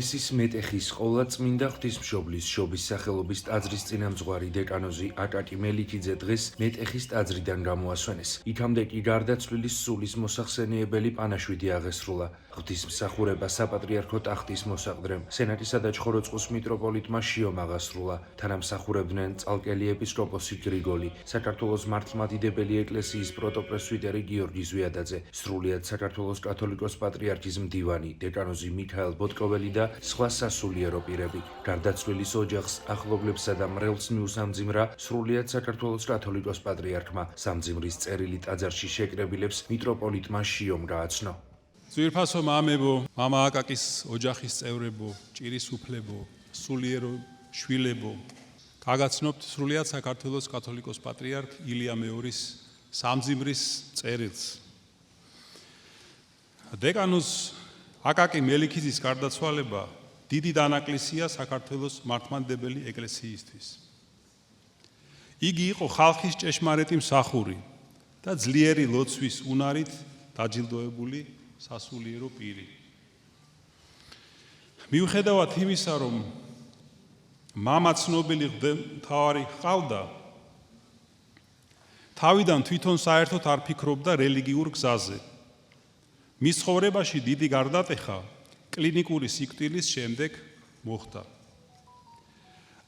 ტროპისის მეტეხის ყოვლაწმინდა ღვთისმშობლის შობის სახელობის ტაძრის წინამძღვარი დეკანოზი აკაკი მელიქიძე დღეს მეტეხის ტაძრიდან გამოასვენეს. იქამდე კი გარდაცვლილის სულის მოსახსენიებელი პანაშვიდი აღესრულა. ღვთისმსახურება საპატრიარქო ტახტის მოსაყდრემ, სენატისა და ჩხოროწყუს მიტროპოლიტმა შიომ აღასრულა. თანამსახურებდნენ წალკელი ეპისკოპოსი გრიგოლი, საქართველოს მართლმადიდებელი ეკლესიის პროტოპრესვიტერი გიორგი ზვიადაძე, სრულიად საქართველოს კათოლიკოს პატრიარქის მდივანი დეკანოზი მიქაელ ბოტკოველი და სხვა სასულიერო პირები. გარდაცვლილის ოჯახს, ახლობლებსა და მრევლს მიუსამძიმრა სრულიად საქართველოს კათოლიკოს პატრიარქმა. სამძიმრის წერილი ტაძარში შეკრებილებს მიტროპოლიტმა შიომ გააცნო. ძვირფასო მამებო, მამა აკაკის ოჯახის წევრებო, ჭირის უფლებო, სულიერო შვილებო, გაგაცნობთ სრულიად საქართველოს კათოლიკოს პატრიარქ ილია მეორის სამძიმრის წერილს. დეკანოზ აკაკი მელიქიძის გარდაცვალება დიდი დანაკლისია საქართველოს მართლმადიდებელი ეკლესიისთვის. იგი იყო ხალხის ჭეშმარიტი მსახური და ძლიერი ლოცვის უნარით დაჯილდოებული სასულიერო პირი. მიუხედავად იმისა, რომ მამა ცნობილი მთავარი ჰყავდა, თავიდან თვითონ საერთოდ არ ფიქრობდა რელიგიურ გზაზე. მის ცხოვრებაში დიდი გარდატეხა კლინიკური სიკვდილის შემდეგ მოხდა.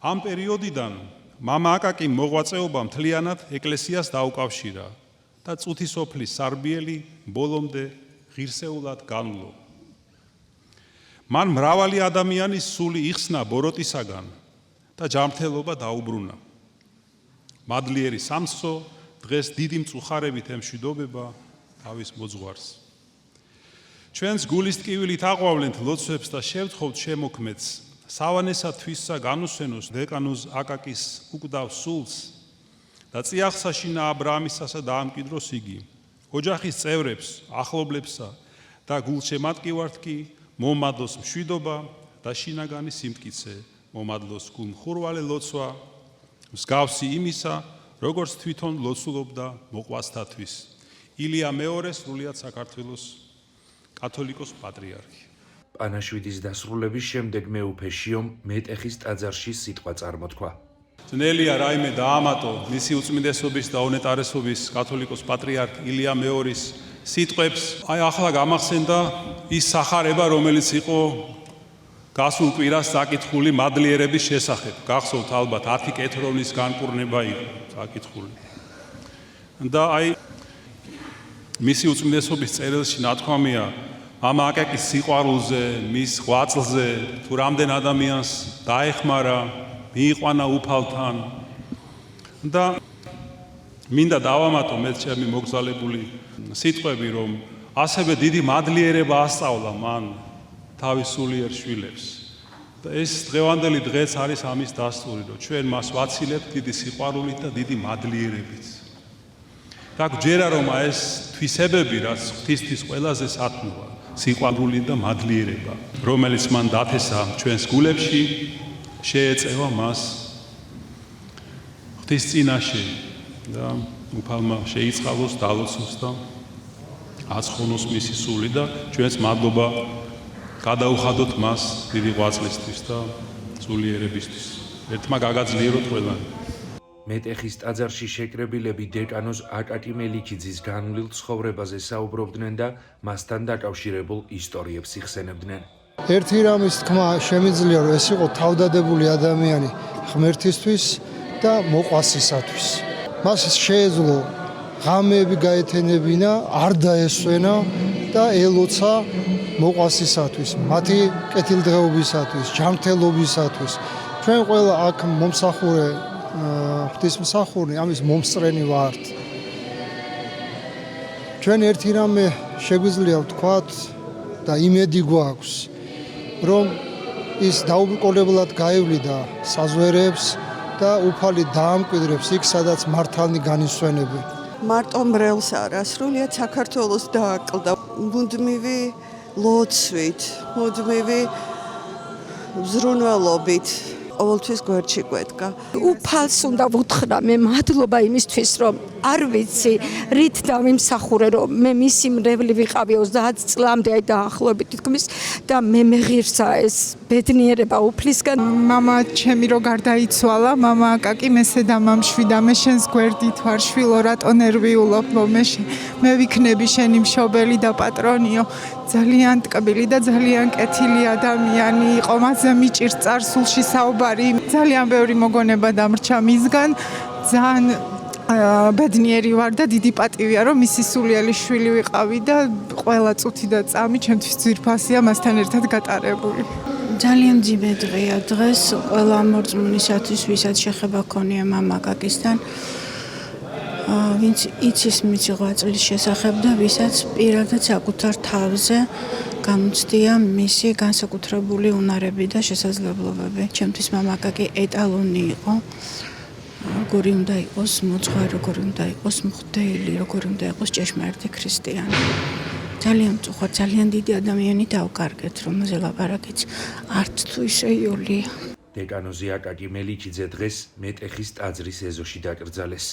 ამ პერიოდიდან მამა აკაკი მოღვაწეობა მთლიანად ეკლესიას დაუკავშირა და წუთი სოფლის სარბიელი ბოლომდე ღირსეულად განვლო. მან მრავალი ადამიანის სული იხსნა ბოროტისაგან და ჯანმრთელობა დაუბრუნა. მადლიერი სამსო დღეს დიდი მწუხარებით ემშვიდობება თავის მოძღვარს. ჩვენს გულის ტკივილით აყვავლენთ ლოცვებს და შევთხოვთ შემოქმედს სავანესა თვისსა განუსვენოს დეკანოზ აკაკის უკვდავ სულს და წიაღსაშინა აბრაამისასა დაამკვიდროს იგი. ოჯახის წევრებს, ახლობლებსა და გულშემატკივართ კი მომადლოს მშვიდობა და შინაგანი სიმტკიცე, მომადლოს გულმხურვალე ლოცვა, მსგავსი იმისა, როგორც თვითონ ლოცულობდა მოყვასთათვის. ილია მეორე სრულიად საქართველოს კათოლიკოს პატრიარქი. პანაშვიდის დასრულების შემდეგ მეუფე შიომ მეტეხის ტაძარში სიტყვა წარმოთქვა. ძნელია რაიმე დაამატო მისი უწმინდესობის და უნეტარესობის კათოლიკოს პატრიარქ ილია მეორის სიტყვებს. აი ახლა გამახსენდა ის სახარება, რომელიც იყო გასულ კვირას საკითხული მადლიერების შესახებ. გახსოვთ ალბათ 10 კეთრონის განკურნება იყო საკითხული. და აი მისი უწმინდესობის წერილში ნათქვამია მამა აკაკის სიყვარულზე, მის ღვაწლზე, თუ რამდენ ადამიანს დაეხმარა, მიიყვანა უფალთან. და მინდა დავამატო მე ჩემი მოგზალებული სიტყვები, რომ ასევე დიდი მადლიერება ასწავლა მან თავის სულიერ შვილებს. და ეს დღევანდელი დღეც არის ამის დასტური, რომ ჩვენ მას ვაცილებთ დიდი სიყვარულით და დიდი მადლიერებით. და გჯერა რომ ეს თვისებები, რაც ღვთისთვის ყველაზე სათნოა, სიყვარული და მადლიერება, რომელიც მან დათესა ჩვენს გულებში, შეეწევა მას ღვთის წინაშე და უფალმა შეიწყალოს, დალოცოს და აცხონოს მისი სული და ჩვენს მადლობა გადაუხადოთ მას დიდი ღვაწლისთვის და სულიერებისთვის. ერთმა გაგაძლიეროთ ყველანი. მეტეხის ტაძარში შეკრებილები დეკანოზ აკაკი მელიქიძის განვლილ ცხოვრებაზე საუბრობდნენ და მასთან დაკავშირებულ ისტორიებს იხსენებდნენ. ერთი რამის თქმა შემიძლია, რომ ეს იყო თავდადებული ადამიანი ღმერთისთვის და მოყვასისათვის. მას შეეძლო ღამეები გაეთენებინა, არ დაესვენა და ელოცა მოყვასისათვის, მათი კეთილდღეობისათვის, ჯანმრთელობისათვის. ჩვენ ყველა აქ მომსახურე ღვთისმსახური ამის მომსწრენი ვართ. ჩვენ ერთი რამე შეგვიძლია ვთქვათ და იმედი გვაქვს, რომ ის დაუბრკოლებლად გაევლიდა საზვერებს და უფალი დაამკვიდრებს იქ, სადაც მართალნი განისვენებენ. მარტო მრევლს არა, სრულიად საქართველოს დააკლდა მუდმივი ლოცვით, მუდმივი ზრუნველობით. ყოველთვის გვერდში გვედგა. უფალს უნდა ვუთხრა მე მადლობა იმისთვის, რომ არ ვიცი რით დავიმსახურე რომ მე მისი მრევლი ვიყავი 30 წლამდე აი დაახლოებით თქმის და მე მეღირსა ეს ბედნიერება უფლისგან მამა ჩემი რო გარდაიცვალა მამა აკაკი მესე და მამშვიდა მე შენს გვერდით ვარ შვილო რატო ნერვიულობ მე ვიქნები შენი მშობელი და პატრონიო ძალიან ტკბილი და ძალიან კეთილი ადამიანი იყო მასზე მიჭირს წარსულში საუბარი ძალიან ბევრი მოგონება დამრჩა მისგან ძალიან ბედნიერი ვარ და დიდი პატივია რომ მისი სულიერი შვილი ვიყავი და ყველა წუთი და წამი ჩემთვის ძვირფასია მასთან ერთად გატარებული ძალიან ძიმე დღეა დღეს ყველა მორწმუნისათვის ვისაც შეხება ქონია მამა აკაკისთან ვინც იცის მიწიღვაწლის შესახებ და ვისაც პირადად საკუთარ თავზე გამოცდია მისი განსაკუთრებული უნარები და შესაძლებლობები. ჩემთვის მამა აკაკი ეტალონი იყო. როგორი უნდა იყოს მოძღვარი, როგორი უნდა იყოს მღვდელი, როგორი უნდა იყოს ჭეშმარიტი ქრისტიანი. ძალიან მწუხარ, ძალიან დიდი ადამიანი დავკარგეთ, რომელზე ლაპარაკიც არც თუ ისე იოლია. დეკანოზი აკაკი მელიქიძე დღეს მეტეხის ტაძრის ეზოში დაკრძალეს.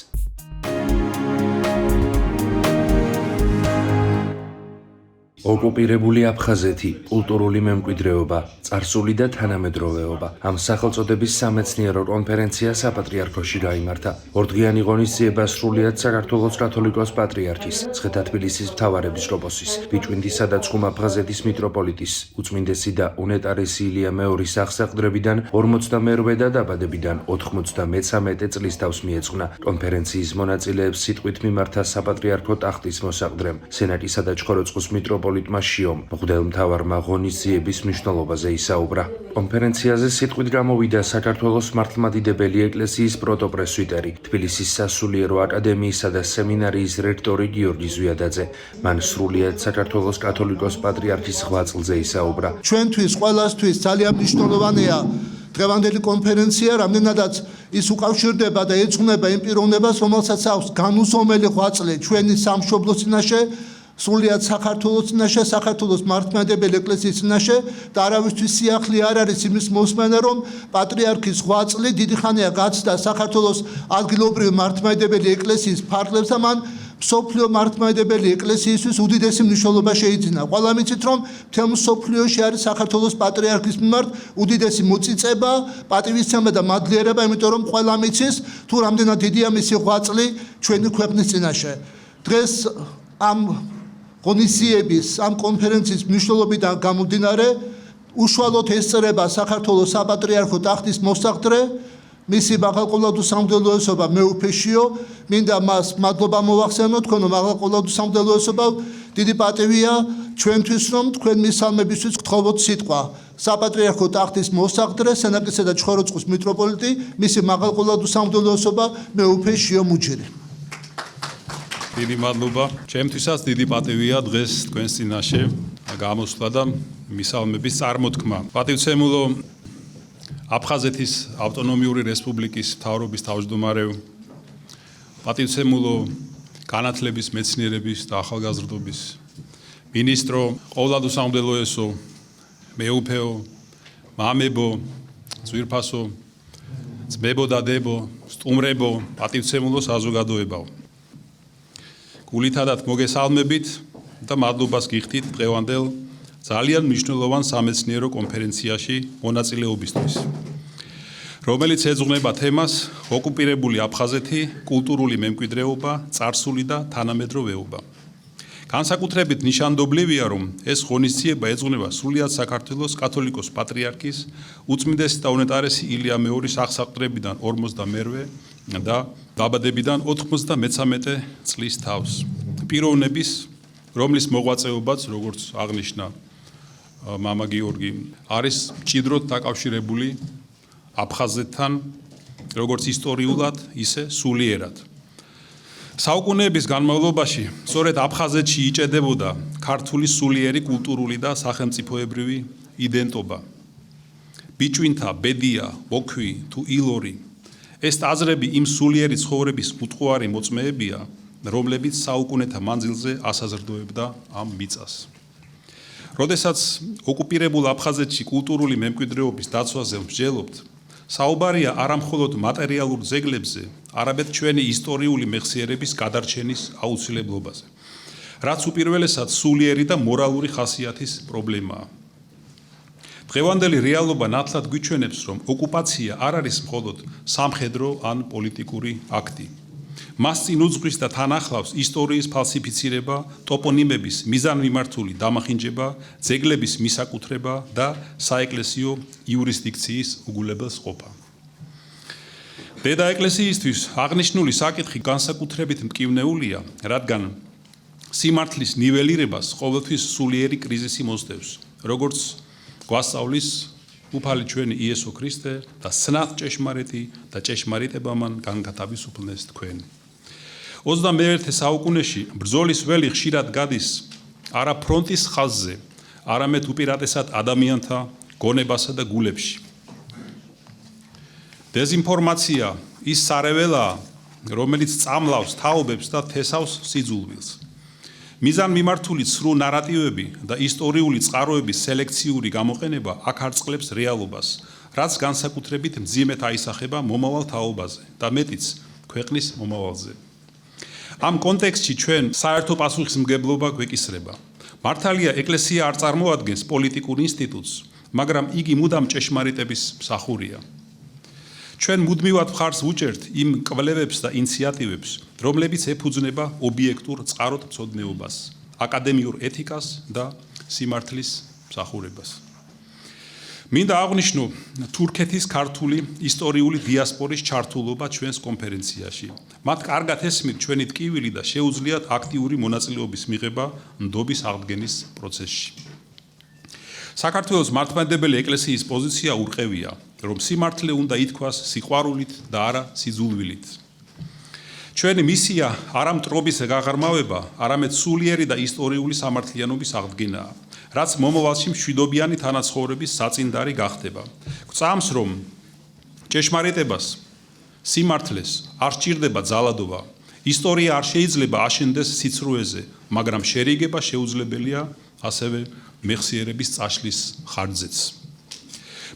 ოკუპირებული აფხაზეთი, კულტურული მემკვიდრეობა, წარსული და თანამედროვეობა. ამ სახელწოდების სამეცნიერო კონფერენცია საპატრიარქოში გაიმართა. ორდღიანი ღონისძიება სრულიად საქართველოს კათოლიკოს პატრიარქის, ცხედა-თბილისის მთავარეპისკოპოსის, ბიჭვინთისა და ცხუმ აფხაზეთის მიტროპოლიტის, უწმინდესი და უნეტარესი ილია მეორის აღსაყდრებიდან 48 და დაბადებიდან 93 წლის თავს მიეძღვნა. კონფერენციის მონაწილეებს სიტყვით მიმართა საპატრიარქო ტახტის მოსაყდრემ, სენატისა და ჩხოროწყუს მიტროპოლიტმა შიომ, მღვდელმთავარმა ღონისძიების მნიშვნელობაზე ისაუბრა. კონფერენციაზე სიტყვით გამოვიდა საქართველოს მართლმადიდებელი ეკლესიის პროტოპრესვიტერი, თბილისის სასულიერო აკადემიისა და სემინარიის რექტორი გიორგი ზვიადაძე. მან სრულიად საქართველოს კათოლიკოს პატრიარქის ღვაწლზე ისაუბრა. ჩვენთვის ყველასთვის ძალიან მნიშვნელოვანია დღევანდელი კონფერენცია, რამდენადაც ის უკავშირდება და ეძღვნება იმ პიროვნებას, რომელსაც აქვს განუზომელი ღვაწლი ჩვენი სამშობლოს წინაშე, სრულიად საქართველოს წინაშე, საქართველოს მართლმადიდებელი ეკლესიის წინაშე და არავისთვის სიახლე არ არის იმის მოსმენა, რომ პატრიარქის ღვაწლი დიდი ხანია გაცდა საქართველოს ადგილობრივი მართლმადიდებელი ეკლესიის ფარგლებს და მან მსოფლიო მართლმადიდებელი ეკლესიისთვის უდიდესი მნიშვნელობა შეიძინა. ყველა მიცით, რომ მთელ მსოფლიოში არის საქართველოს პატრიარქის მიმართ უდიდესი მოწიწება, პატივისცემა და მადლიერება, იმიტომ რომ ყველა მიცის, თუ რამდენად დიდია მისი ღვაწლი ჩვენი ქვეყნის წინაშე. დღეს ამ ღონისძიების, ამ კონფერენციის მნიშვნელობიდან გამომდინარე, უშუალოდ ესწრება საქართველოს საპატრიარქო ტახტის მოსაყდრე, მისი მაღალყოლადო სამღვდელოესობა მეუფეშიო, მინდა მას მადლობა მოვახსენო, თქვენო მაღალყოლადო სამღვდელოესობა, დიდი პატივია ჩვენთვის, რომ თქვენ მისალმებისთვის გთხოვოთ სიტყვა. საპატრიარქო ტახტის მოსაყდრე, სენაკისა და ჩხოროწყუს მიტროპოლიტი, მისი მაღალყოლადო სამღვდელოესობა მეუფეშიო მუჯერი. დიდი მადლობა. ჩემთვისაც დიდი პატივია დღეს თქვენს წინაშე გამოსვლა და მისალმების წარმოთქმა. პატივცემულო აფხაზეთის ავტონომიური რესპუბლიკის მთავრობის თავმჯდომარე, პატივცემულო განათლების, მეცნიერების და ახალგაზრდობის მინისტრო, ყოვლადო სამღვდელოესო, მეუფეო, მამებო, ძვირფასო, ძმებო და დებო, სტუმრებო, პატივცემულო საზოგადოებაო. გულითადათ მოგესალმებით და მადლობას გიხდით დღევანდელ ძალიან მნიშვნელოვან სამეცნიერო კონფერენციაში მონაწილეობისთვის, რომელიც ეძღვნება თემას ოკუპირებული აფხაზეთი, კულტურული მემკვიდრეობა, წარსული და თანამედროვეობა. განსაკუთრებით ნიშანდობლივია, რომ ეს ღონისძიება ეძღვნება სრულიად საქართველოს კათოლიკოს პატრიარქის, უწმინდესი და უნეტარესი ილია მეორის აღსაყდრებიდან 52 და დაბადებიდან 93 წლის თავს. პიროვნების, რომლის მოღვაწეობაც, როგორც აღნიშნა მამა გიორგი, არის მჭიდროდ დაკავშირებული აფხაზეთთან, როგორც ისტორიულად, ისე სულიერად. საუკუნეების განმავლობაში სწორედ აფხაზეთში იჭედებოდა ქართული სულიერი კულტურული და სახელმწიფოებრივი იდენტობა. ბიჭვინთა, ბედია, ოქვი თუ ილორი, ეს ტაძრები იმ სულიერი ცხოვრების უტყუარი მოწმეებია, რომლებიც საუკუნეთა მანძილზე ასაზრდოებდა ამ მიწას. როდესაც ოკუპირებულ აფხაზეთში კულტურული მემკვიდრეობის დაცვაზე მსჯელობთ, საუბარია არა მხოლოდ მატერიალურ ძეგლებზე, არამედ ჩვენი ისტორიული მეხსიერების გადარჩენის აუცილებლობაზე, რაც უპირველესად სულიერი და მორალური ხასიათის პრობლემაა. დღევანდელი რეალობა ნათლად გვიჩვენებს, რომ ოკუპაცია არ არის მხოლოდ სამხედრო ან პოლიტიკური აქტი. მას წინ უძღვის და თან ახლავს ისტორიის ფალსიფიცირება, ტოპონიმების მიზანმიმართული დამახინჯება, ძეგლების მისაკუთრება და საეკლესიო იურისდიქციის უგულებელს ყოფა. დედა ეკლესიისთვის აღნიშნული საკითხი განსაკუთრებით მტკივნეულია, რადგან სიმართლის ნიველირებას ყოველთვის სულიერი კრიზისი მოსდევს, როგორც გვასწავლის უფალი ჩვენი იესო ქრისტე და სნად ჭეშმარიტი და ჭეშმარიტებამან განგათავისუფლნეს თქვენ. 21 საუკუნეში ბრძოლის ველი ხშირად გადის არა ფრონტის ხაზზე, არამედ უპირატესად ადამიანთა გონებასა და გულებში. დეზინფორმაცია ის სარეველაა, რომელიც წამლავს თაობებს და თესავს სიძულვილს. მიზანმიმართული ცრუ ნარატივები და ისტორიული წყაროების სელექციური გამოყენება აქ არწყლებს რეალობას, რაც განსაკუთრებით მძიმედ აისახება მომავალ თაობაზე და მეტიც ქვეყნის მომავალზე. ამ კონტექსტში ჩვენ საერთო პასუხისმგებლობა გვეკისრება. მართალია ეკლესია არ წარმოადგენს პოლიტიკურ ინსტიტუტს, მაგრამ იგი მუდამ ჭეშმარიტების მსახურია. ჩვენ მუდმივად მხარს ვუჭერთ იმ კვლევებს და ინიციატივებს, რომლებიც ეფუძნება ობიექტურ წყაროთმცოდნეობას, აკადემიურ ეთიკას და სიმართლის მსახურებას. მინდა აღვნიშნო თურქეთის ქართული ისტორიული დიასპორის ჩართულობა ჩვენს კონფერენციაში. მათ კარგად ესმით ჩვენი ტკივილი და შეუძლიათ აქტიური მონაწილეობის მიღება ნდობის აღდგენის პროცესში. საქართველოს მართლმადიდებელი ეკლესიის პოზიცია ურყევია, რომ სიმართლე უნდა ითქვას სიყვარულით და არა სიძულვილით. ჩვენი მისია არა მტრობის გაღრმავება, არამედ სულიერი და ისტორიული სამართლიანობის აღდგენაა, რაც მომავალში მშვიდობიანი თანაცხოვრების საწინდარი გახდება. გვწამს, რომ ჭეშმარიტებას, სიმართლეს არ სჭირდება ძალადობა. ისტორია არ შეიძლება აშენდეს სიცრუეზე, მაგრამ შერიგება შეუძლებელია ასევე მეხსიერების წაშლის ხარჯზეც.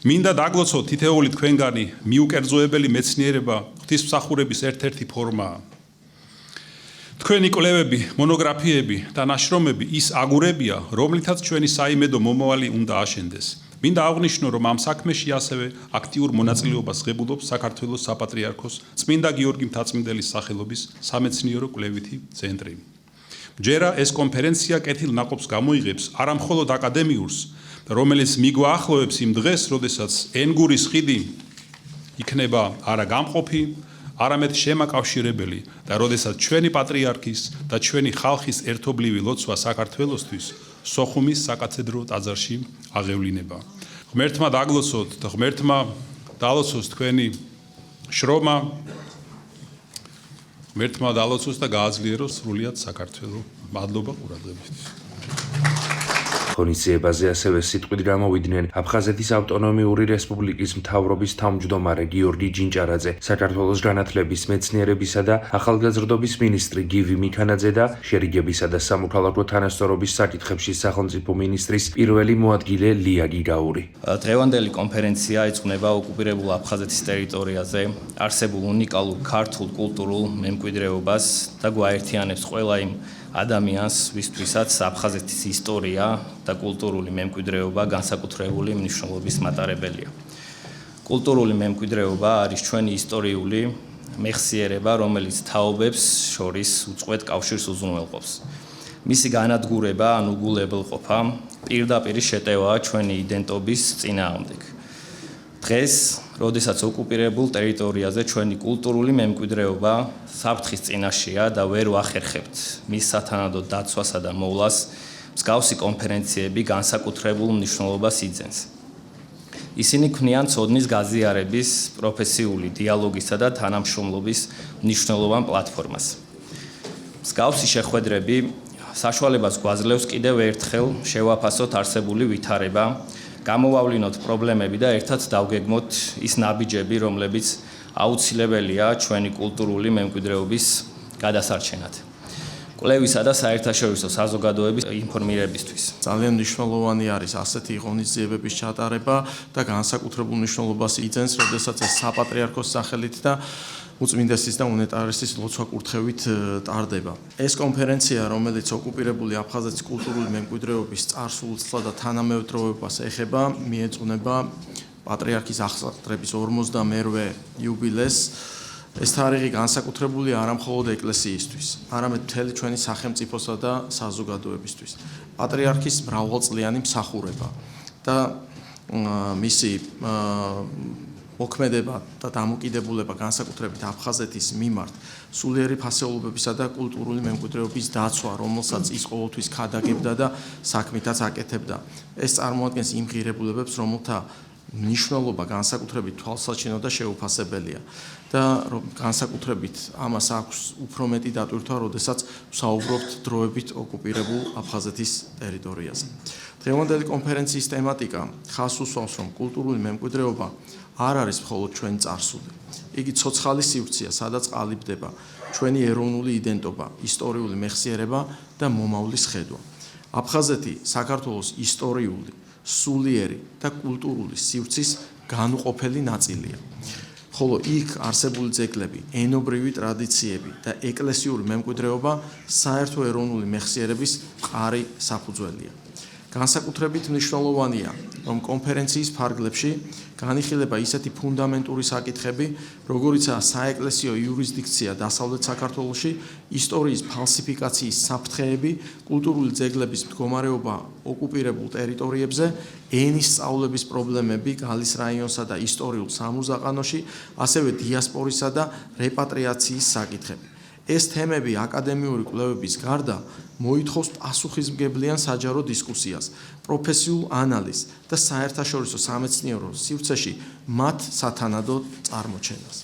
მინდა დაგვოცოთ თითეული თქვენგანი მიუკერძოებელი მეცნიერება ღვთისმსახურების ერთ-ერთი ფორმაა. თქვენი კვლევები, მონოგრაფიები და ნაშრომები ის აგურებია, რომლითაც ჩვენი საიმედო მომავალი უნდა აშენდეს. მინდა აღვნიშნო, რომ ამ საქმეში ასევე აქტიურ მონაწილეობას ღებულობს საქართველოს საპატრიარქოს წმინდა გიორგი მთაწმინდელის სახელობის სამეცნიერო კვლევითი ცენტრი. ჯერა ეს კონფერენცია კეთილ ნაყოფს გამოიღებს არა მხოლოდ აკადემიურს, რომელიც მიგვაახლოვებს იმ დღეს, როდესაც ენგურის ხიდი იქნება არა გამყოფი, არამედ შემაკავშირებელი და როდესაც ჩვენი პატრიარქის და ჩვენი ხალხის ერთობლივი ლოცვა საქართველოსთვის სოხუმის საკათედრო ტაძარში აღევლინება. ღმერთმა დაგლოცოთ და ღმერთმა დალოცოს თქვენი შრომა, ღმერთმა დალოცოს და გააძლიეროს სრულიად საქართველო. მადლობა ყურადღებისთვის. ღონისძიებაზე ასევე სიტყვით გამოვიდნენ აფხაზეთის ავტონომიური რესპუბლიკის მთავრობის თავმჯდომარე გიორგი ჯინჭარაძე, საქართველოს განათლების, მეცნიერებისა და ახალგაზრდობის მინისტრი გივი მიქანაძე და შერიგებისა და სამოქალაქო თანასწორობის საკითხებში სახელმწიფო მინისტრის პირველი მოადგილე ლია გიგაური. დღევანდელი კონფერენცია ეძღვნება ოკუპირებულ აფხაზეთის ტერიტორიაზე არსებულ უნიკალურ ქართულ კულტურულ მემკვიდრეობას და გვაერთიანებს ყველა იმ ადამიანს, ვისთვისაც აფხაზეთის ისტორია და კულტურული მემკვიდრეობა განსაკუთრებული მნიშვნელობის მატარებელია. კულტურული მემკვიდრეობა არის ჩვენი ისტორიული მეხსიერება, რომელიც თაობებს შორის უწყვეტ კავშირს უზრუნველყოფს. მისი განადგურება ან უგულებელყოფა პირდაპირ შეტევაა ჩვენი იდენტობის წინააღმდეგ. დღეს, როდესაც ოკუპირებულ ტერიტორიაზე ჩვენი კულტურული მემკვიდრეობა საფრთხის წინაშეა და ვერ ვახერხებთ მის სათანადო დაცვასა და მოვლას, მსგავსი კონფერენციები განსაკუთრებულ მნიშვნელობას იძენს. ისინი ქმნიან ცოდნის გაზიარების, პროფესიული დიალოგისა და თანამშრომლობის მნიშვნელოვან პლატფორმას. მსგავსი შეხვედრები საშუალებას გვაძლევს კიდევ ერთხელ შევაფასოთ არსებული ვითარება, გამოვავლინოთ პრობლემები და ერთად დავგეგმოთ ის ნაბიჯები, რომლებიც აუცილებელია ჩვენი კულტურული მემკვიდრეობის გადასარჩენად. კვლევისა და საერთაშორისო საზოგადოების ინფორმირებისთვის. ძალიან მნიშვნელოვანი არის ასეთი ღონისძიებების ჩატარება და განსაკუთრებულ მნიშვნელობას იძენს, როდესაც ეს საპატრიარქოს სახელით და უწმინდესის და უნეტარესის ლოცვა კურთხევით ტარდება. ეს კონფერენცია, რომელიც ოკუპირებული აფხაზეთის კულტურული მემკვიდრეობის წარსულს და თანამედროვეობას ეხება, მიეძღვნება პატრიარქის აღსაყდრების 52-ვე იუბილეს. ეს თარიღი განსაკუთრებულია არა მხოლოდ ეკლესიისთვის, არამედ მთელი ჩვენი სახელმწიფოსა და საზოგადოებისთვის. პატრიარქის მრავალწლიანი მსახურება და მისი მოქმედება და დამოკიდებულება განსაკუთრებით აფხაზეთის მიმართ სულიერი ფასეულობებისა და კულტურული მემკვიდრეობის დაცვა, რომელსაც ის ყოველთვის ქადაგებდა და საქმითაც აკეთებდა. ეს წარმოადგენს იმ ღირებულებებს, რომელთა მნიშვნელობა განსაკუთრებით თვალსაჩინო და შეუფასებელია და განსაკუთრებით ამას აქვს უფრო მეტი დატვირთვა, როდესაც ვსაუბრობთ დროებით ოკუპირებულ აფხაზეთის ტერიტორიაზე. დღევანდელი კონფერენციის თემატიკა ხაზს უსვამს, რომ კულტურული მემკვიდრეობა არ არის მხოლოდ ჩვენი წარსული. იგი ცოცხალი სივრცეა, სადაც ყალიბდება ჩვენი ეროვნული იდენტობა, ისტორიული მეხსიერება და მომავლის ხედვა. აფხაზეთი საქართველოს ისტორიული, სულიერი და კულტურული სივრცის განუყოფელი ნაწილია. ხოლო იქ არსებული ძეგლები, ენობრივი ტრადიციები და ეკლესიური მემკვიდრეობა საერთო ეროვნული მეხსიერების მყარი საფუძველია. განსაკუთრებით მნიშვნელოვანია, რომ კონფერენციის ფარგლებში განიხილება ისეთი ფუნდამენტური საკითხები, როგორიცაა საეკლესიო იურისდიქცია დასავლეთ საქართველოში, ისტორიის ფალსიფიკაციის საფრთხეები, კულტურული ძეგლების მდგომარეობა ოკუპირებულ ტერიტორიებზე, ენის სწავლების პრობლემები გალის რაიონსა და ისტორიულ სამურზაყანოში, ასევე დიასპორისა და რეპატრიაციის საკითხები. ეს თემები აკადემიური კვლევების გარდა მოითხოვს პასუხისმგებლიან საჯარო დისკუსიას, პროფესიულ ანალიზს და საერთაშორისო სამეცნიერო სივრცეში მათ სათანადო წარმოჩენას.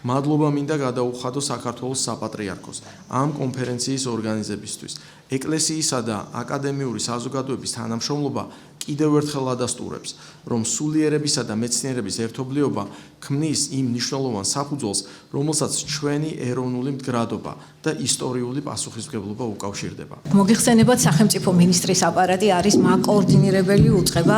მადლობა მინდა გადაუხადო საქართველოს საპატრიარქოს ამ კონფერენციის ორგანიზებისთვის. ეკლესიისა და აკადემიური საზოგადოების თანამშრომლობა კიდევ ერთხელ ადასტურებს, რომ სულიერებისა და მეცნიერების ერთობლიობა ქმნის იმ მნიშვნელოვან საფუძველს, რომელსაც ჩვენი ეროვნული მდგრადობა და ისტორიული პასუხისმგებლობა უკავშირდება. მოგიხსენებათ, სახელმწიფო მინისტრის აპარატი არის მაკოორდინირებელი უწყება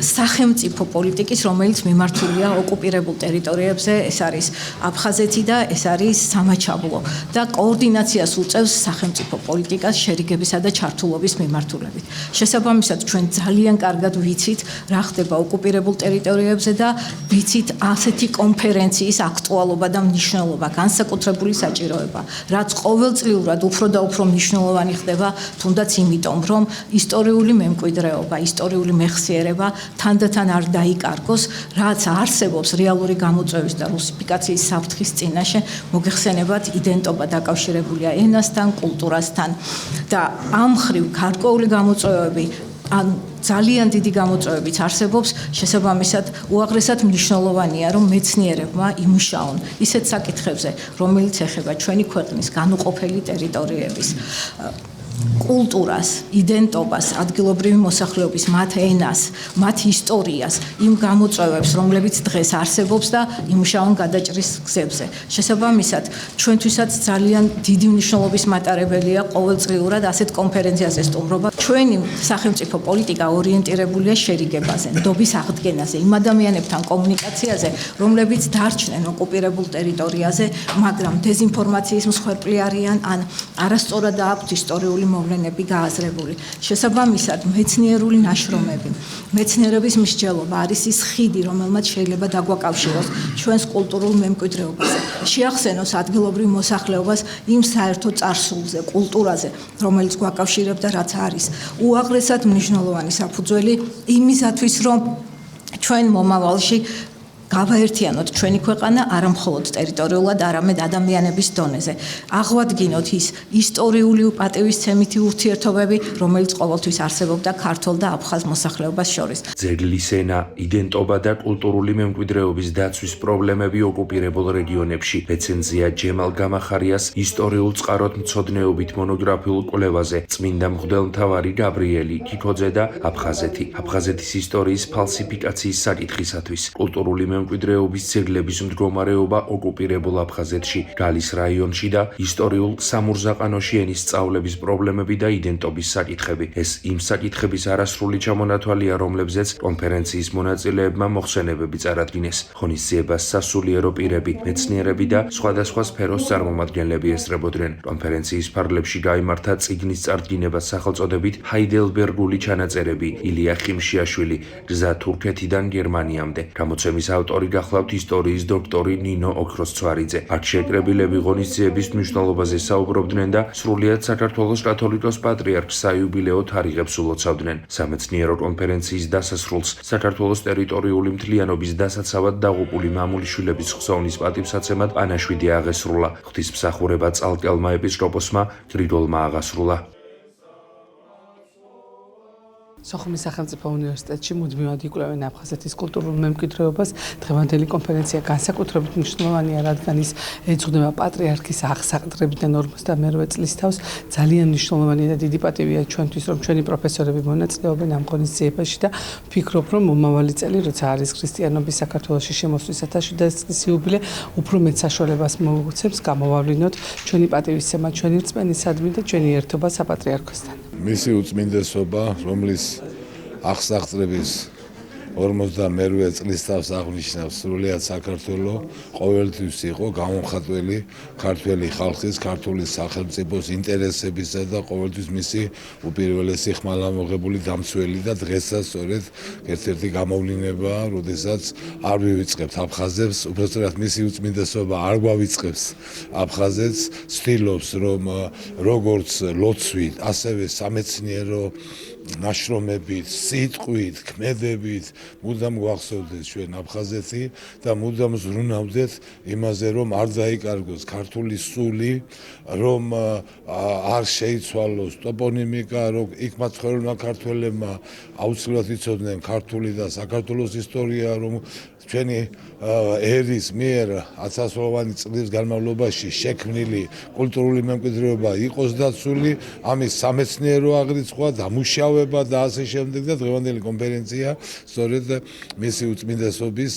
სახელმწიფო პოლიტიკის, რომელიც მიმართულია ოკუპირებულ ტერიტორიებზე, ეს არის აფხაზეთი და ეს არის სამაჩაბლო და კოორდინაციას უწევს სახელმწიფო პოლიტიკას შერიგებისა და ჩართულობის მიმართულებით. შესაბამისად, ჩვენ ძალიან კარგად ვიცით, რა ხდება ოკუპირებულ ტერიტორიებზე და ვიცით ასეთი კონფერენციის აქტუალობა და მნიშვნელობა, განსაკუთრებული საჭიროება, რაც ყოველწლიურად უფრო და უფრო მნიშვნელოვანი ხდება, თუნდაც იმიტომ, რომ ისტორიული მემკვიდრეობა, ისტორიული მეხსიერება თანდათან არ დაიკარგოს, რაც არსებობს რეალური გამოწვევის და რუსიფიკაციის საფრთხის წინაშე, მოგეხსენებათ, იდენტობა დაკავშირებულია ენასთან, კულტურასთან და ამ მხრივ გარკვეული გამოწვევები ან ძალიან დიდი გამოწვევებიც არსებობს, შესაბამისად უაღრესად მნიშვნელოვანია, რომ მეცნიერებმა იმუშაონ ისეთ საკითხებზე, რომელიც ეხება ჩვენი ქვეყნის განუყოფელი ტერიტორიების კულტურას, იდენტობას, ადგილობრივი მოსახლეობის მათ ენას, მათ ისტორიას, იმ გამოწვევებს, რომლებიც დღეს არსებობს და იმუშაონ გადაჭრის გზებზე. შესაბამისად, ჩვენთვისაც ძალიან დიდი მნიშვნელობის მატარებელია ყოველწლიურად ასეთ კონფერენციაზე სტუმრობა. ჩვენი სახელმწიფო პოლიტიკა ორიენტირებულია შერიგებაზე, ნდობის აღდგენაზე, იმ ადამიანებთან კომუნიკაციაზე, რომლებიც დარჩნენ ოკუპირებულ ტერიტორიაზე, მაგრამ დეზინფორმაციის მსხვერპლი არიან ან არასწორად აქვთ ისტორიული მოვლენები გააზრებული. შესაბამისად, მეცნიერული ნაშრომები, მეცნიერების მსჯელობა არის ის ხიდი, რომელმაც შეიძლება დაგვაკავშიროს ჩვენს კულტურულ მემკვიდრეობაზე, შეახსენოს ადგილობრივ მოსახლეობას იმ საერთო წარსულზე, კულტურაზე, რომელიც გვაკავშირებდა, რაც არის უაღრესად მნიშვნელოვანი საფუძველი იმისათვის, რომ ჩვენ მომავალში გავაერთიანოთ ჩვენი ქვეყანა არა მხოლოდ ტერიტორიულად, არამედ ადამიანების დონეზე. აღვადგინოთ ის ისტორიული პატივისცემითი ურთიერთობები, რომელიც ყოველთვის არსებობდა ქართულ და აფხაზ მოსახლეობას შორის. ძეგლის ენა, იდენტობა და კულტურული მემკვიდრეობის დაცვის პრობლემები ოკუპირებულ რეგიონებში. რეცენზია ჯემალ გამახარიას ისტორიულ წყაროთ მცოდნეობით მონოგრაფიულ კვლევაზე წმინდა მღვდელმთავარი გაბრიელი ქიქოძე და აფხაზეთი. აფხაზეთის ისტორიის ფალსიფიკაციის საკითხისათვის კულტურული მემკვიდრეობის ძეგლების მდგომარეობა ოკუპირებულ აფხაზეთში, გალის რაიონში და ისტორიულ სამურზაყანოში ენის სწავლების პრობლემები და იდენტობის საკითხები. ეს იმ საკითხების არასრული ჩამონათვალია, რომლებზეც კონფერენციის მონაწილეებმა მოხსენებები წარადგინეს. ღონისძიებას სასულიერო პირები, მეცნიერები და სხვადასხვა სფეროს წარმომადგენლები ესწრებოდნენ. კონფერენციის ფარგლებში გაიმართა წიგნის წარდგინებას სახელწოდებით ჰაიდელბერგული ჩანაწერები ილია ხიმშიაშვილი გზა თურქეთიდან გერმანიამდე. გამოცემის ავტორი გახლავთ ისტორიის დოქტორი ნინო ოქროსცვარიძე. აქ შეკრებილები ღონისძიების მნიშვნელობაზე საუბრობდნენ და სრულიად საქართველოს კათოლიკოს პატრიარქს საიუბილეო თარიღებს ულოცავდნენ. სამეცნიერო კონფერენციის დასასრულს საქართველოს ტერიტორიული მთლიანობის დასაცავად დაღუპული მამულიშვილების ხსოვნის პატივსაცემად პანაშვიდი აღესრულა. ღვთისმსახურება წალკელმა ეპისკოპოსმა გრიგოლმა აღასრულა. სოხუმის სახელმწიფო უნივერსიტეტში მუდმივად იკვლევენ აფხაზეთის კულტურულ მემკვიდრეობას. დღევანდელი კონფერენცია განსაკუთრებით მნიშვნელოვანია, რადგან ის ეძღვნება პატრიარქის აღსაყდრებიდან 52 წლის თავს. ძალიან მნიშვნელოვანია და დიდი პატივია ჩვენთვის, რომ ჩვენი პროფესორები მონაწილეობენ ამ ღონისძიებაში და ვფიქრობ, რომ მომავალი წელი, როცა არის ქრისტიანობის საქართველოში შემოსვლის 1000 წლის იუბილე, უფრო მეტ საშუალებას მოუწევს გამოვავლინოთ ჩვენი პატივისცემა, ჩვენი რწმენისადმი და ჩვენი ერთობა საპატრიარქოსთან. მისი უწმინდესობა, რომლის აღსაყდრების 52 წლის თავს აღნიშნავს სრულიად საქართველოს, ყოველთვის იყო გამომხატველი ქართველი ხალხის, ქართული სახელმწიფოს ინტერესებისა და ყოველთვის მისი უპირველესი ხმალამოღებული დამცველი და დღესაც სწორედ ერთ-ერთი გამოვლინებაა, როდესაც არ ვივიწყებთ აფხაზებს, უბრალოდ მისი უწმინდესობა არ გვავიწყებს აფხაზებს, ცდილობს რომ როგორც ლოცვით, ასევე სამეცნიერო ნაშრომებით, სიტყვით, ქმედებით მუდამ გვახსოვდეს ჩვენ აფხაზეთი და მუდამ ზრუნავდეთ იმაზე, რომ არ დაიკარგოს ქართული სული, რომ არ შეიცვალოს ტოპონიმიკა, რომ იქ მაცხოვრებელმა ქართველებმა აუცილებლად იცოდნენ ქართული და საქართველოს ისტორია, რომ ჩვენი ერის მიერ 1000-ოვანი წლის განმავლობაში შექმნილი კულტურული მემკვიდრეობა იყოს დაცული, ამის სამეცნიერო აღრიცხვა, დამუშავება და ასე შემდეგ და დღევანდელი კონფერენცია სწორედ მისი უწმინდესობის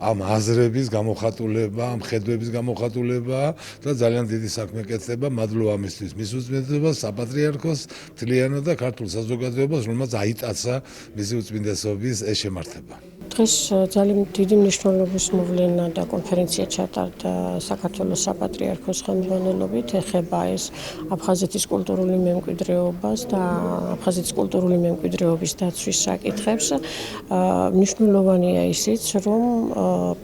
ამ აზრების გამოხატულება, ამ ხედვების გამოხატულება და ძალიან დიდი საქმე კეთდება. მადლობა ამისთვის მის უწმინდესობას, საპატრიარქოს, მთლიანად და ქართულ საზოგადოებას, რომელმაც აიტაცა მისი უწმინდესობის ეს შემართება. დღეს ძალიან დიდი მნიშვნელობის მოვლენა და კონფერენცია ჩატარდა საქართველოს საპატრიარქოს ხელმძღვანელობით, ეხება ეს აფხაზეთის კულტურული მემკვიდრეობას და აფხაზეთის კულტურული მემკვიდრეობის დაცვის საკითხებს. მნიშვნელოვანია ისიც, რომ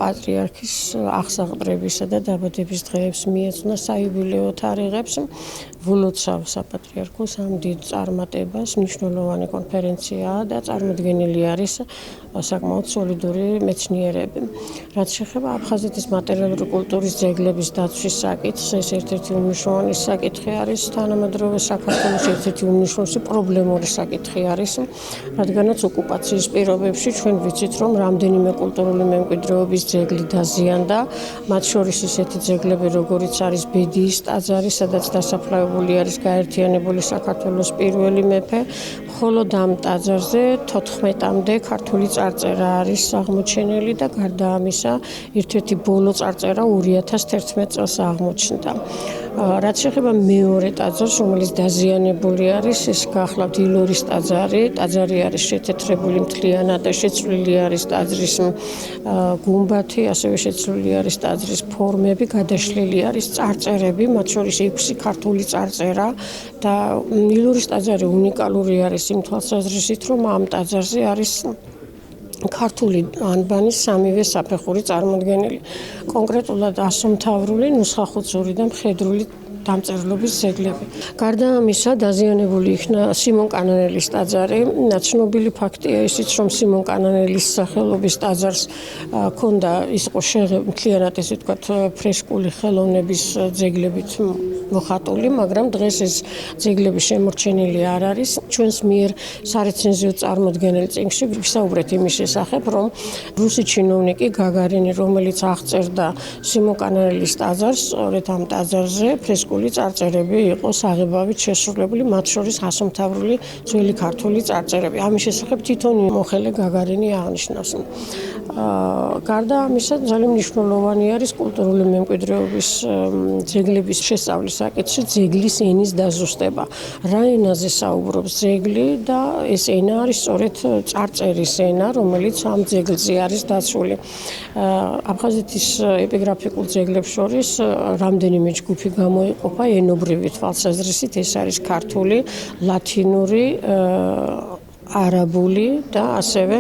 პატრიარქის აღსაყდრებისა და დაბადების დღეებს მიეძღვნა საიუბილეო თარიღებს. ვლოცავ საპატრიარქოს ამ დიდ წარმატებას. მნიშვნელოვანი კონფერენციაა და წარმოდგენილი არის საკმაოდ სოლიდური მეცნიერები. რაც შეეხება აფხაზეთის მატერიალური კულტურის ძეგლების დაცვის საკითხს, ეს ერთ-ერთი უმნიშვნელოვანესი საკითხი არის თანამედროვე საქართველოს ერთ-ერთი უმნიშვნელოვანესი პრობლემური საკითხი არის, რადგანაც ოკუპაციის პირობებში ჩვენ ვიცით, რომ რამდენიმე კულტურული მემკვიდრეობის ძეგლი დაზიანდა, მათ შორის ისეთი ძეგლები, როგორიც არის ბედიის ტაძარი, სადაც დასაფლავებული არის გაერთიანებული საქართველოს პირველი მეფე, მხოლოდ ამ ტაძარზე 14-მდე ქართული წარწერა არის აღმოჩენილი და გარდა ამისა ერთ-ერთი ბოლო წარწერა 2011 წელს აღმოჩნდა. რაც შეეხება მეორე ტაძარს, რომელიც დაზიანებული არის, ეს გახლავთ ილორის ტაძარი. ტაძარი არის შეთეთრებული მთლიანად და შეცვლილი არის ტაძრის გუმბათი, ასევე შეცვლილი არის ტაძრის ფორმები, გადაშლილი არის წარწერები, მათ შორის 6 ქართული წარწერა და ილორის ტაძარი უნიკალური არის იმ თვალსაზრისით, რომ ამ ტაძარზე არის ქართული ანბანის სამივე საფეხური წარმოდგენილი. კონკრეტულად ასომთავრული, ნუსხახუცური და მხედრული დამწერლობის ძეგლები. გარდა ამისა, დაზიანებული იქნა სიმონ კანანელის ტაძარი. ცნობილი ფაქტია ისიც, რომ სიმონ კანანელის სახელობის ტაძარს ჰქონდა იყო მთლიანად ესე ვთქვათ ფრესკული ხელოვნების ძეგლებით მოხატული, მაგრამ დღეს ეს ძეგლები შემორჩენილი არ არის. ჩვენს მიერ სარეცენზიო წარმოდგენილ წიგნში ვისაუბრეთ იმის შესახებ, რომ რუსი ჩინოვნიკი გაგარინი, რომელიც აღწერდა სიმონ კანანელის ტაძარს, სწორედ ამ ტაძარზე ფრესკული თურქული წარწერები იყოს აღებავით შესრულებული, მათ შორის ასომთავრული ძველი ქართული წარწერები. ამის შესახებ თვითონ მოხელე გაგარინი აღნიშნავს. გარდა ამისა, ძალიან მნიშვნელოვანი არის კულტურული მემკვიდრეობის ძეგლების შესწავლის საკითხში ძეგლის ენის დაზუსტება. რა ენაზე საუბრობს ძეგლი და ეს ენა არის სწორედ წარწერის ენა, რომელიც ამ ძეგლზე არის დაცული. აფხაზეთის ეპიგრაფიკულ ძეგლებს შორის რამდენიმე ჯგუფი გამოიყოფა ენობრივი თვალსაზრისით, ეს არის ქართული, ლათინური, არაბული და ასევე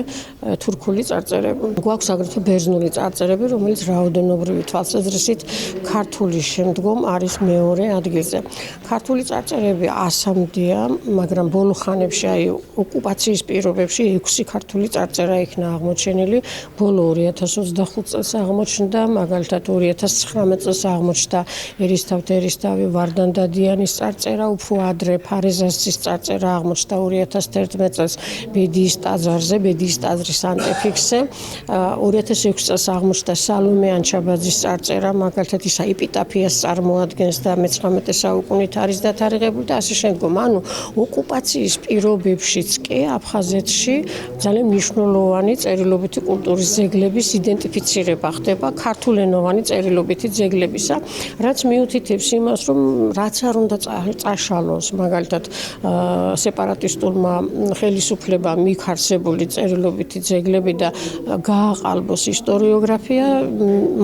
თურქული წარწერები. გვაქვს აგრეთვე ბერძნული წარწერები, რომელიც რაოდენობრივი თვალსაზრისით ქართულის შემდგომ არის მეორე ადგილზე. ქართული წარწერები 100-მდეა, მაგრამ ბოლო ხანებში, აი ოკუპაციის პირობებში 6 ქართული წარწერა იქნა აღმოჩენილი. ბოლო 2025 წელს აღმოჩნდა, მაგალითად 2019 წელს აღმოჩნდა ერისთავი ვარდანდადიანის წარწერა, უფრო ადრე ფარეზასის წარწერა აღმოჩნდა 2011 წელს ბედიის ტაძარზე, ბედიის ტაძრის ანტეფიქსზე. 2006 წელს აღმოჩნდა სალომე ანჩაბაძის წარწერა, მაგალითად ისა ეპიტაფიას წარმოადგენს და მე-19 საუკუნით არის დათარიღებული და ასე შემდგომ. ანუ ოკუპაციის პირობებშიც კი აფხაზეთში ძალიან მნიშვნელოვანი წერილობითი კულტურის ძეგლების იდენტიფიცირება ხდება ქართულენოვანი წერილობითი ძეგლებისა, რაც მიუთითებს იმას, რომ რაც არ უნდა წაშალოს, მაგალითად სეპარატისტულმა ხელისუფლებამ მიქარცებული წერილობითი ძეგლები და გააყალბოს ისტორიოგრაფია,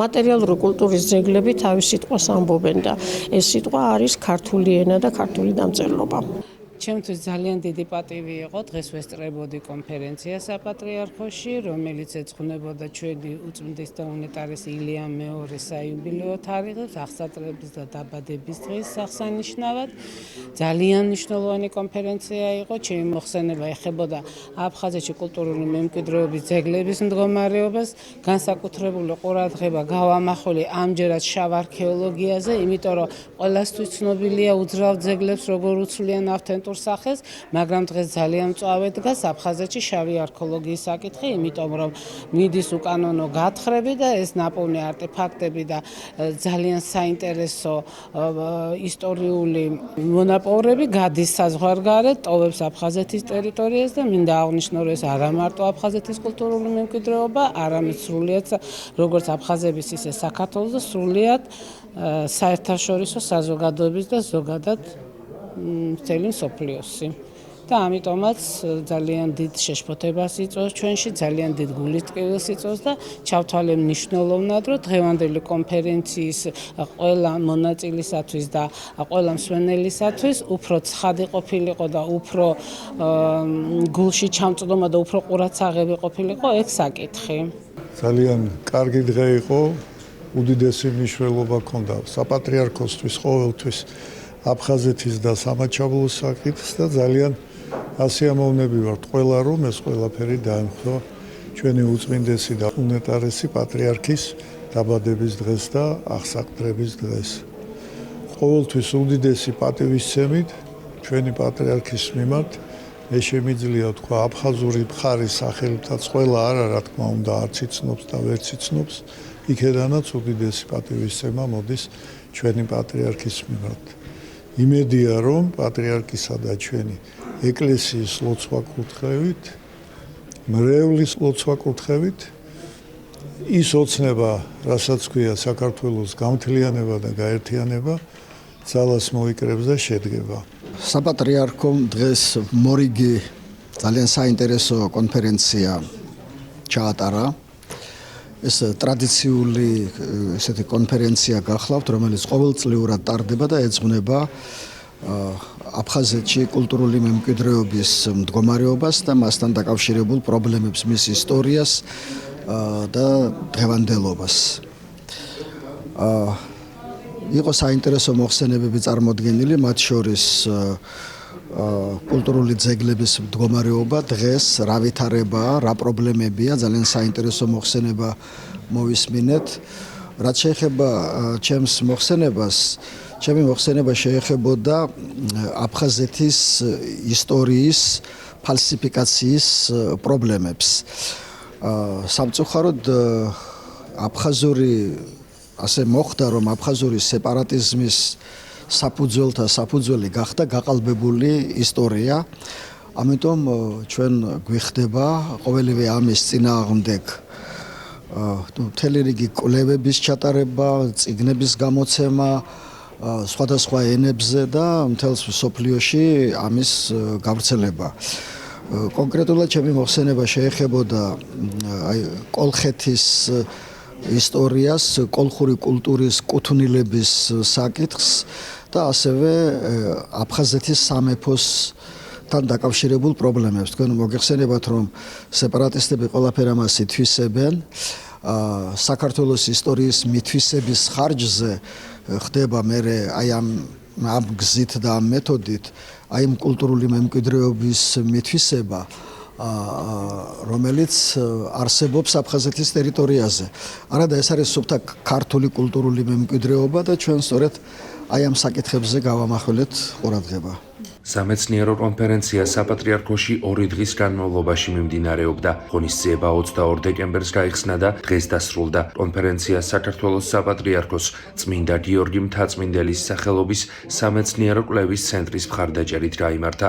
მატერიალური კულტურის ძეგლები თავის სიტყვას ამბობენ და ეს სიტყვა არის ქართული ენა და ქართული დამწერლობა. ჩემთვის ძალიან დიდი პატივი იყო დღეს ვესწრებოდი კონფერენცია საპატრიარქოში, რომელიც ეძღვნებოდა ჩვენი უწმიდეს და უნეტარეს ილია მეორის საიუბილეო თარიღებს, აღსატრების და დაბადების დღის აღსანიშნავად. ძალიან მნიშვნელოვანი კონფერენცია იყო, ჩემი მოხსენება ეხებოდა აფხაზეთში კულტურული მემკვიდრეობის ძეგლების მდგომარეობას, განსაკუთრებული ყურადღება გავამახვილე ამჯერად შავ არქეოლოგიაზე, იმიტომ რომ ყველასთვის ცნობილია უძრავ ძეგლებს როგორ უცვლიან ავთენტურ სახეს, მაგრამ დღეს ძალიან მწვავე დგას აფხაზეთში შავი არქეოლოგიის საკითხი, იმიტომ რომ მიდის უკანონო გათხრები და ეს ნაპოვნი არტეფაქტები და ძალიან საინტერესო ისტორიული მონაპოვრები გადის საზღვარგარეთ, ტოვებს აფხაზეთის ტერიტორიას და მინდა აღვნიშნო, რომ ეს არა მარტო აფხაზეთის კულტურული მემკვიდრეობა, არამედ სრულიად როგორც აფხაზების ისე საქართველოს და სრულიად საერთაშორისო საზოგადოების და ზოგადად მთელი მსოფლიოსი. და ამიტომაც ძალიან დიდ შეშფოთებას იწვევს ჩვენში, ძალიან დიდ გულის ტკივილს იწვევს და ჩავთვალე მნიშვნელოვნად, რომ დღევანდელი კონფერენციის ყველა მონაწილისათვის და ყველა მსმენელისათვის უფრო ცხადი ყოფილიყო და უფრო გულში ჩამწვდომა და უფრო ყურადსაღები ყოფილიყო ეგ საკითხი. ძალიან კარგი დღე იყო, უდიდესი მნიშვნელობა ჰქონდა საპატრიარქოსთვის ყოველთვის აფხაზეთის და სამაჩაბლოს საკითხს და ძალიან ასიამოვნები ვართ ყველა, რომ ეს ყველაფერი დაემთხვა ჩვენი უწმინდესი და უნეტარესი პატრიარქის დაბადების დღეს და აღსაყდრების დღეს. ყოველთვის უდიდესი პატივისცემით ჩვენი პატრიარქის მიმართ მე შემიძლია თქვა აფხაზური მხარის სახელითაც ყველა არა, რა თქმა უნდა, არც იცნობს და ვერც იცნობს, იქედანაც უდიდესი პატივისცემა მოდის ჩვენი პატრიარქის მიმართ. იმედია, რომ პატრიარქისა და ჩვენი ეკლესიის ლოცვა კურთხევით, მრევლის ლოცვა კურთხევით ის ოცნება, რასაც ქვია საქართველოს გამთლიანება და გაერთიანება, ძალას მოიკრებს და შედგება. საპატრიარქომ დღეს მორიგი ძალიან საინტერესო კონფერენცია ჩაატარა. ეს ტრადიციული ესეთი კონფერენცია გახლავთ, რომელიც ყოველწლიურად ტარდება და ეძღვნება აფხაზეთში კულტურული მემკვიდრეობის მდგომარეობას და მასთან დაკავშირებულ პრობლემებს, მის ისტორიას და დღევანდელობას. იყო საინტერესო მოხსენებები წარმოდგენილი, მათ შორის კულტურული ძეგლების მდგომარეობა დღეს რა ვითარებაა, რა პრობლემებია, ძალიან საინტერესო მოხსენება მოვისმინეთ. რაც შეეხება ჩემს მოხსენებას, ჩემი მოხსენება შეეხებოდა აფხაზეთის ისტორიის ფალსიფიკაციის პრობლემებს. სამწუხაროდ აფხაზური ასე მოხდა, რომ აფხაზური სეპარატიზმის საფუძველთა საფუძველი გახდა გაყალბებული ისტორია. ამიტომ ჩვენ გვიხდება ყოველივე ამის წინააღმდეგ მთელი რიგი კვლევების ჩატარება, წიგნების გამოცემა სხვადასხვა ენებზე და მთელს მსოფლიოში ამის გავრცელება. კონკრეტულად ჩემი მოხსენება შეეხებოდა კოლხეთის ისტორიას, კოლხური კულტურის კუთვნილების საკითხს და ასევე აფხაზეთის სამეფოს თან დაკავშირებულ პრობლემებს. თქვენ მოგეხსენებათ, რომ სეპარატისტები ყველაფერ ამას ითვისებენ. საქართველოს ისტორიის მითვისების ხარჯზე ხდება მე აი ამ გზით და ამ მეთოდით აი ამ კულტურული მემკვიდრეობის მითვისება, რომელიც არსებობს აფხაზეთის ტერიტორიაზე. არადა ეს არის სუფთა ქართული კულტურული მემკვიდრეობა და ჩვენ სწორედ აი ამ საკითხებზე გავამახვილეთ ყურადღება. სამეცნიერო კონფერენცია საპატრიარქოში 2 დღის განმავლობაში მიმდინარეობდა. ღონისძიება 22 დეკემბერს გაიხსნა და დღეს დასრულდა. კონფერენცია საქართველოს საპატრიარქოს წმინდა გიორგი მთაწმინდელის სახელობის სამეცნიერო კვლევის ცენტრის მხარდაჭერით გაიმართა.